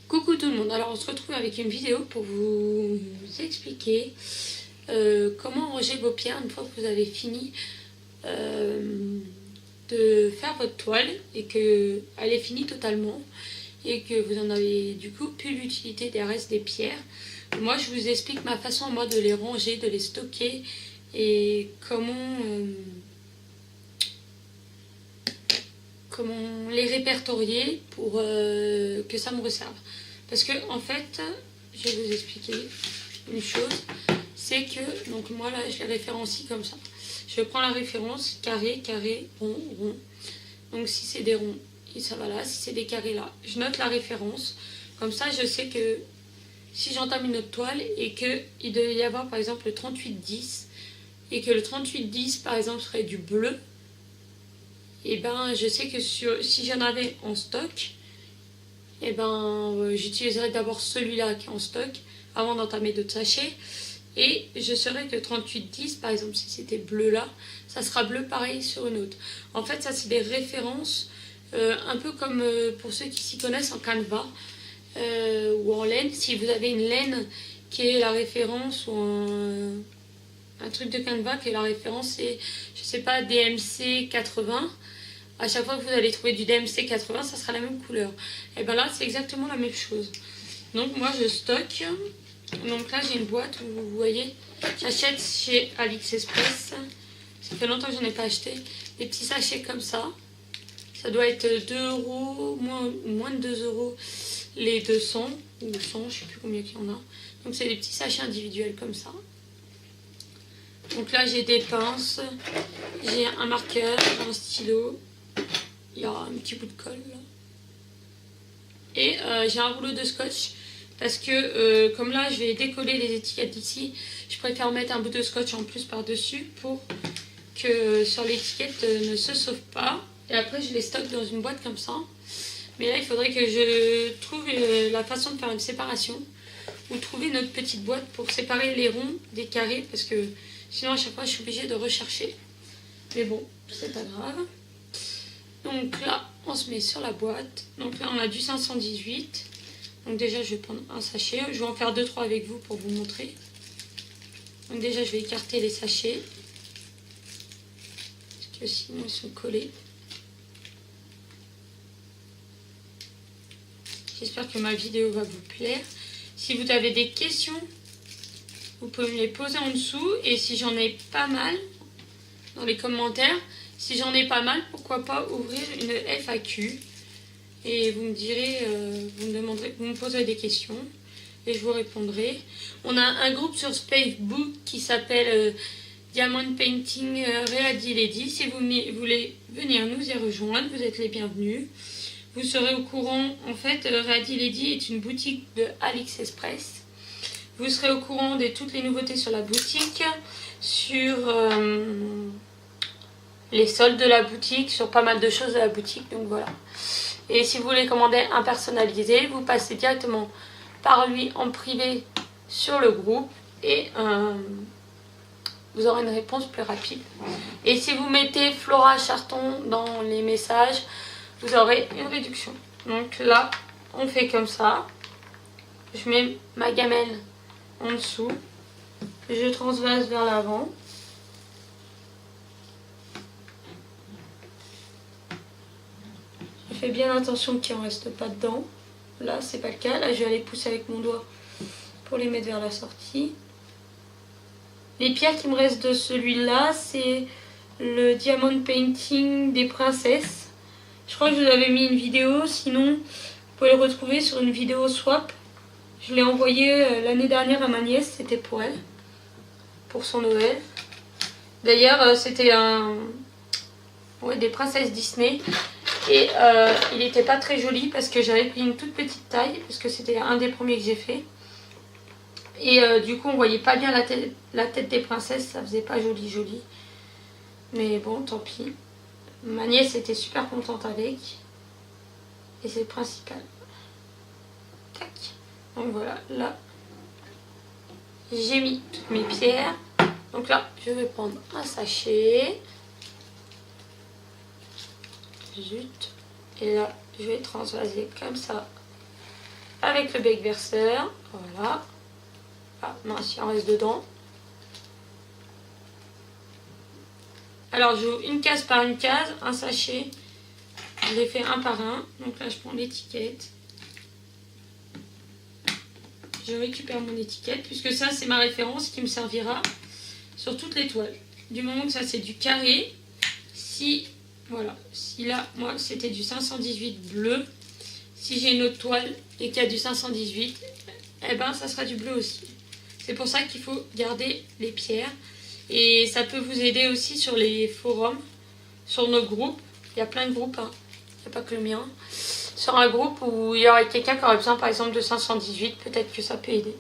Coucou tout le monde, alors on se retrouve avec une vidéo pour vous expliquer comment ranger vos pierres une fois que vous avez fini de faire votre toile et qu'elle est finie totalement et que vous en avez du coup plus l'utilité des restes des pierres. Moi je vous explique ma façon moi de les ranger, de les stocker et comment les répertorier pour que ça me resserve. Parce que en fait, je vais vous expliquer une chose, c'est que, donc moi là je les référencie comme ça. Je prends la référence carré, carré, rond, rond. Donc si c'est des ronds, ça va là, si c'est des carrés là. Je note la référence, comme ça je sais que si j'entame une autre toile et qu'il devait y avoir par exemple le 38-10 et que le 38-10 par exemple serait du bleu, et ben je sais que si j'en avais en stock, et ben j'utiliserai d'abord celui-là qui est en stock avant d'entamer d'autres sachets. Et je saurais que 38-10 par exemple, si c'était bleu là, ça sera bleu pareil sur une autre. En fait ça c'est des références un peu comme pour ceux qui s'y connaissent en canevas ou en laine. Si vous avez une laine qui est la référence ou un truc de canevas qui est la référence, c'est je sais pas DMC 80. À chaque fois que vous allez trouver du DMC 80, ça sera la même couleur. Et bien là, c'est exactement la même chose. Donc moi, je stocke. Donc là, j'ai une boîte où vous voyez, j'achète chez AliExpress. Ça fait longtemps que je n'en ai pas acheté. Des petits sachets comme ça. Ça doit être 2 €, moins de 2 € les 200 ou 100, je ne sais plus combien il y en a. Donc c'est des petits sachets individuels comme ça. Donc là, j'ai des pinces, j'ai un marqueur, un stylo. Il y a un petit bout de colle là. Et j'ai un rouleau de scotch parce que comme là je vais décoller les étiquettes d'ici, je préfère mettre un bout de scotch en plus par dessus pour que sur l'étiquette ne se sauve pas. Et après je les stocke dans une boîte comme ça. Mais là il faudrait que je trouve la façon de faire une séparation ou trouver notre petite boîte pour séparer les ronds des carrés parce que sinon à chaque fois je suis obligée de rechercher. Mais bon, c'est pas grave. Donc là, on se met sur la boîte. Donc là, on a du 518. Donc déjà, je vais prendre un sachet. Je vais en faire 2-3 avec vous pour vous montrer. Donc déjà, je vais écarter les sachets. Parce que sinon, ils sont collés. J'espère que ma vidéo va vous plaire. Si vous avez des questions, vous pouvez me les poser en dessous. Et si j'en ai pas mal, dans les commentaires, si j'en ai pas mal, pourquoi pas ouvrir une FAQ et vous me direz, vous me demanderez, vous me poserez des questions et je vous répondrai. On a un groupe sur Facebook qui s'appelle Diamond Painting Ready Lady. Si vous voulez venir nous y rejoindre, vous êtes les bienvenus. Vous serez au courant, en fait, Ready Lady est une boutique de AliExpress. Vous serez au courant de toutes les nouveautés sur la boutique, sur les soldes de la boutique, sur pas mal de choses de la boutique, donc voilà. Et si vous voulez commander un personnalisé, vous passez directement par lui en privé sur le groupe et vous aurez une réponse plus rapide. Et si vous mettez Flora Charton dans les messages, vous aurez une réduction. Donc là, on fait comme ça. Je mets ma gamelle en dessous, je transvase vers l'avant. Je fais bien attention qu'il n'en reste pas dedans. Là, c'est pas le cas. Là, je vais aller pousser avec mon doigt pour les mettre vers la sortie. Les pierres qui me restent de celui-là, c'est le Diamond Painting des princesses. Je crois que je vous avais mis une vidéo. Sinon, vous pouvez le retrouver sur une vidéo swap. Je l'ai envoyé l'année dernière à ma nièce. C'était pour elle, pour son Noël. D'ailleurs, c'était des princesses Disney. Et il n'était pas très joli parce que j'avais pris une toute petite taille, parce que c'était un des premiers que j'ai fait. Et du coup on voyait pas bien la tête des princesses, ça faisait pas joli. Mais bon, tant pis. Ma nièce était super contente avec. Et c'est le principal. Tac. Donc voilà, là j'ai mis toutes mes pierres. Donc là, je vais prendre un sachet. Zut. Et là, je vais transvaser comme ça avec le bec verseur. Voilà. Ah mince, il en reste dedans. Alors j'ouvre une case par une case, un sachet. Je les fais un par un. Donc là je prends l'étiquette. Je récupère mon étiquette puisque ça c'est ma référence qui me servira sur toutes les toiles. Du moment que ça c'est du carré, si voilà, si là moi c'était du 518 bleu, si j'ai une autre toile et qu'il y a du 518, eh ben ça sera du bleu aussi. C'est pour ça qu'il faut garder les pierres et ça peut vous aider aussi sur les forums, sur nos groupes. Il y a plein de groupes, hein. Il n'y a pas que le mien. Sur un groupe où il y aurait quelqu'un qui aurait besoin par exemple de 518, peut-être que ça peut aider.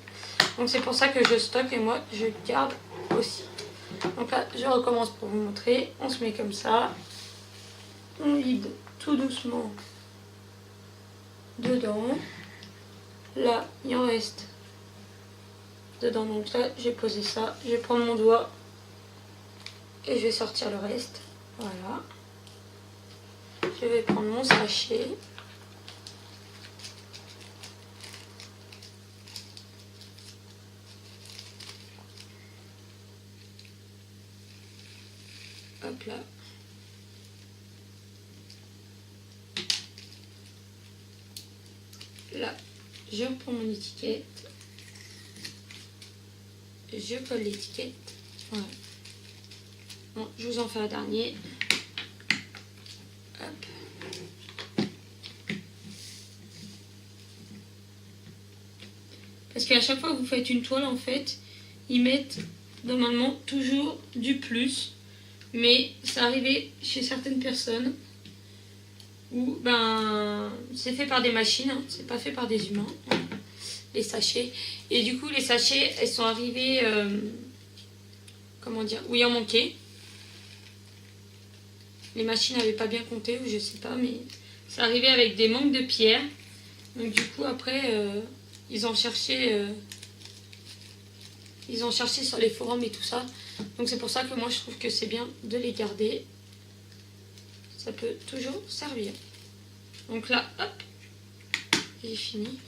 Donc c'est pour ça que je stocke et moi je garde aussi. Donc là je recommence pour vous montrer. On se met comme ça. On vide tout doucement dedans. Là il en reste dedans. Donc là j'ai posé ça. Je vais prendre mon doigt et je vais sortir le reste. Voilà. Je vais prendre mon sachet. Hop là. Là, je reprends mon étiquette. Je colle l'étiquette. Voilà. Bon, je vous en fais un dernier. Hop. Parce qu'à chaque fois que vous faites une toile, en fait, ils mettent normalement toujours du plus. Mais c'est arrivé chez certaines personnes où ben, c'est fait par des machines, hein, c'est pas fait par des humains, hein, les sachets. Et du coup, les sachets, elles sont arrivées, comment dire, où il en manquait. Les machines n'avaient pas bien compté, ou je sais pas, mais c'est arrivé avec des manques de pierres. Donc du coup, après, ils ont cherché sur les forums et tout ça. Donc c'est pour ça que moi je trouve que c'est bien de les garder. Ça peut toujours servir. Donc là, hop, j'ai fini.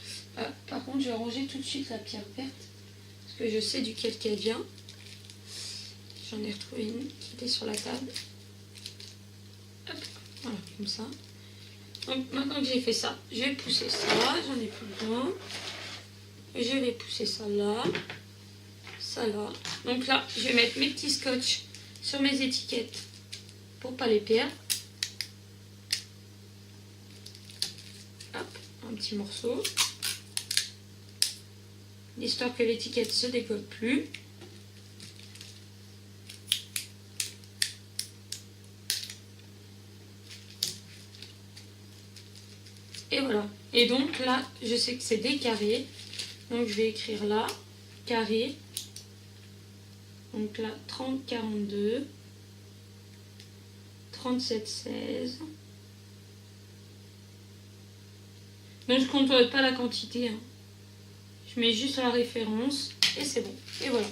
Par contre, je vais ranger tout de suite la pierre verte. Parce que je sais duquel qu'elle vient. J'en ai retrouvé une qui était sur la table. Hop, voilà, comme ça. Donc maintenant que j'ai fait ça, je vais pousser ça. J'en ai plus besoin. Je vais pousser ça là. Ça là. Donc là, je vais mettre mes petits scotch sur mes étiquettes pour pas les perdre. Hop, un petit morceau. Histoire que l'étiquette se décolle plus. Et voilà. Et donc là, je sais que c'est des carrés. Donc je vais écrire là, carré. Donc là, 30, 42, 37, 16. Donc je ne compte pas la quantité. Hein. Je mets juste la référence et c'est bon. Et voilà.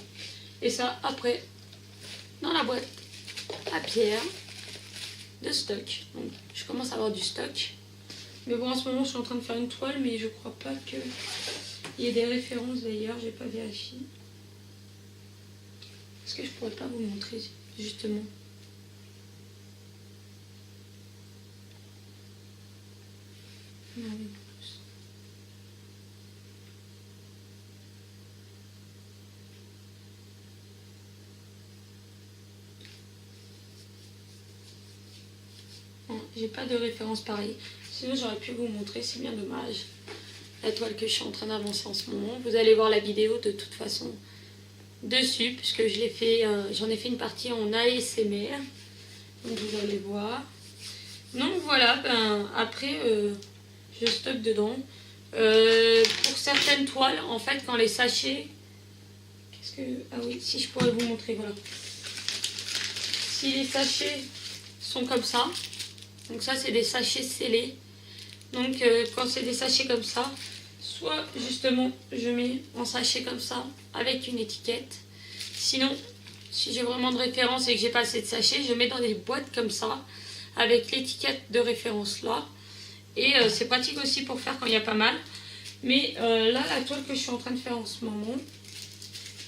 Et ça, après, dans la boîte à pierre de stock. Donc je commence à avoir du stock. Mais bon, en ce moment, je suis en train de faire une toile, mais je crois pas qu'il y ait des références d'ailleurs. J'ai pas vérifié. Est-ce que je pourrais pas vous montrer justement? Non, mais bon, j'ai pas de référence pareille. Sinon, j'aurais pu vous montrer, c'est bien dommage. La toile que je suis en train d'avancer en ce moment. Vous allez voir la vidéo de toute façon dessus, puisque je l'ai fait, j'en ai fait une partie en ASMR. Donc vous allez voir. Donc voilà, ben, après je stocke dedans. Pour certaines toiles, en fait, quand les sachets... Qu'est-ce que... Ah oui, si je pourrais vous montrer, voilà. Si les sachets sont comme ça, donc ça c'est des sachets scellés. Donc quand c'est des sachets comme ça, soit justement je mets en sachet comme ça avec une étiquette. Sinon, si j'ai vraiment de référence et que j'ai pas assez de sachets, je mets dans des boîtes comme ça avec l'étiquette de référence là. Et c'est pratique aussi pour faire quand il y a pas mal. Mais là, la toile que je suis en train de faire en ce moment,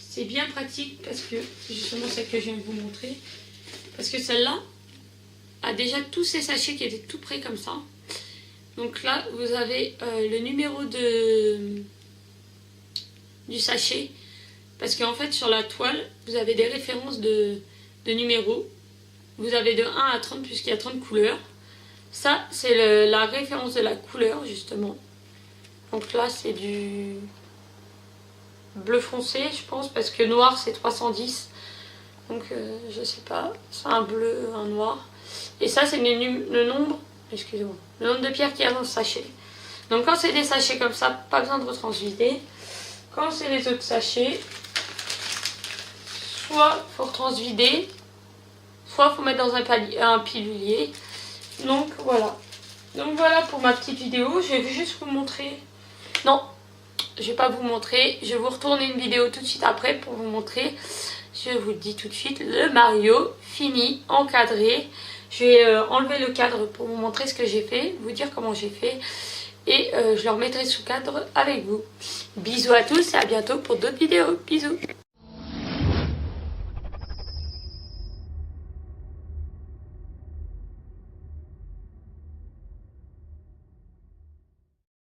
c'est bien pratique parce que, justement celle que je viens de vous montrer, parce que celle-là a déjà tous ces sachets qui étaient tout prêts comme ça. Donc là, vous avez le numéro du sachet. Parce qu'en fait, sur la toile, vous avez des références de numéros. Vous avez de 1 à 30 puisqu'il y a 30 couleurs. Ça, c'est la référence de la couleur, justement. Donc là, c'est du bleu foncé, je pense, parce que noir, c'est 310. Donc, je sais pas, c'est un bleu, un noir. Et ça, c'est le nombre, excusez-moi, le nombre de pierres qu'il y a dans le sachet. Donc, quand c'est des sachets comme ça, pas besoin de retransvider. Quand c'est les autres sachets, soit il faut retransvider, soit il faut mettre dans un pilulier. Donc voilà pour ma petite vidéo. Je vais juste vous montrer. Non, je vais pas vous montrer. Je vais vous retourner une vidéo tout de suite après pour vous montrer. Je vous le dis tout de suite, le Mario fini, encadré. Je vais enlever le cadre pour vous montrer ce que j'ai fait, vous dire comment j'ai fait. Et je le remettrai sous cadre avec vous. Bisous à tous et à bientôt pour d'autres vidéos. Bisous.